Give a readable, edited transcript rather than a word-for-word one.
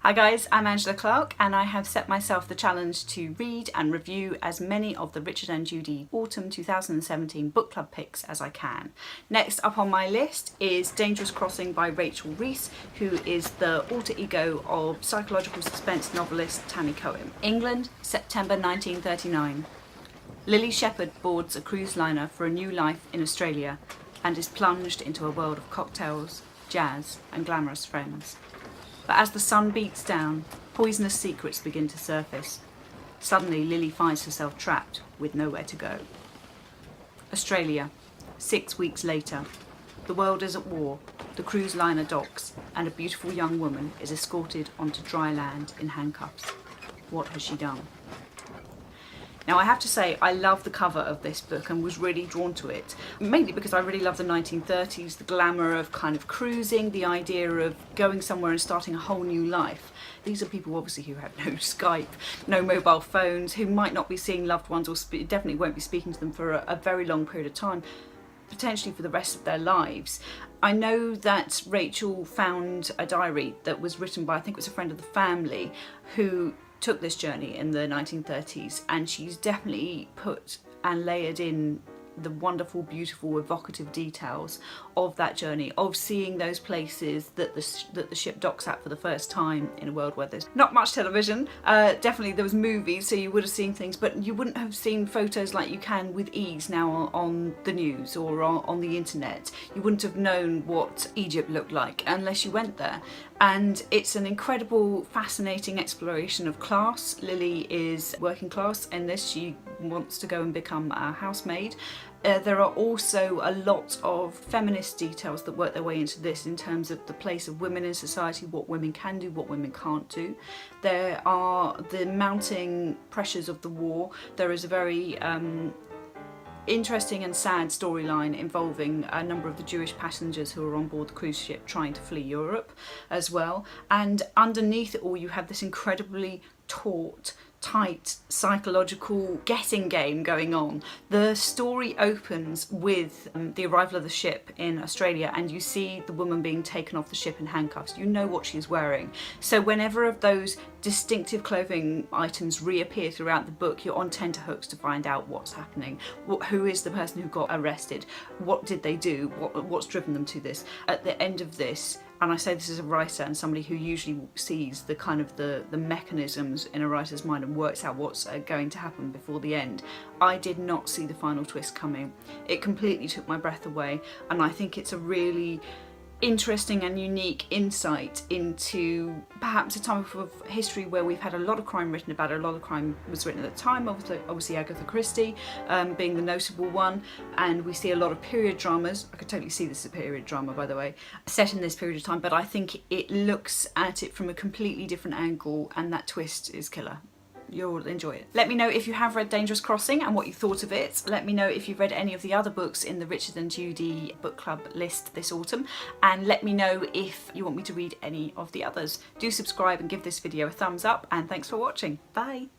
Hi guys, I'm Clarke and I have set myself the challenge to read and review as many of the Richard and Judy Autumn 2017 book club picks as I can. Next up on my list is Dangerous Crossing by Rachel Rhys, who is the alter ego of psychological suspense novelist Tammy Cohen. England, September 1939. Lily Shepherd boards a cruise liner for a new life in Australia and is plunged into a world of cocktails, jazz and glamorous friends. But as the sun beats down, poisonous secrets begin to surface. Suddenly, Lily finds herself trapped with nowhere to go. Australia, 6 weeks later. The world is at war, the cruise liner docks, and a beautiful young woman is escorted onto dry land in handcuffs. What has she done? Now I have to say I love the cover of this book and was really drawn to it, mainly because I really love the 1930s, the glamour of kind of cruising, the idea of going somewhere and starting a whole new life. These are people obviously who have no Skype, no mobile phones, who might not be seeing loved ones or definitely won't be speaking to them for a very long period of time, potentially for the rest of their lives. I know that Rachel found a diary that was written by, I think it was a friend of the family, who took this journey in the 1930s, and she's definitely put and layered in the wonderful, beautiful, evocative details of that journey, of seeing those places that the ship docks at for the first time in a world where there's not much television. Definitely there was movies, so you would have seen things, but you wouldn't have seen photos like you can with ease now on the news or on the internet. You wouldn't have known what Egypt looked like unless you went there. And it's an incredible, fascinating exploration of class. Lily is working class in this. She wants to go and become a housemaid. There are also a lot of feminist details that work their way into this in terms of the place of women in society, what women can do, what women can't do. There are the mounting pressures of the war. There is a very interesting and sad storyline involving a number of the Jewish passengers who are on board the cruise ship trying to flee Europe as well. And underneath it all you have this incredibly taut, tight psychological guessing game going on. The story opens with the arrival of the ship in Australia, and you see the woman being taken off the ship in handcuffs. You know what she's wearing. So whenever of those distinctive clothing items reappear throughout the book, you're on tenterhooks to find out what's happening. Who is the person who got arrested? What did they do? What's driven them to this? At the end of this, and I say this as a writer and somebody who usually sees the kind of the mechanisms in a writer's mind and works out what's going to happen before the end, I did not see the final twist coming. It completely took my breath away, and I think it's a really interesting and unique insight into perhaps a time of history where we've had a lot of crime written about. A lot of crime was written at the time, obviously Agatha Christie being the notable one, and we see a lot of period dramas. I could totally see this as a period drama, by the way, set in this period of time, but I think it looks at it from a completely different angle, and that twist is killer. You'll enjoy it. Let me know if you have read Dangerous Crossing and what you thought of it. Let me know if you've read any of the other books in the Richard and Judy book club list this autumn, and let me know if you want me to read any of the others. Do subscribe and give this video a thumbs up, and thanks for watching. Bye!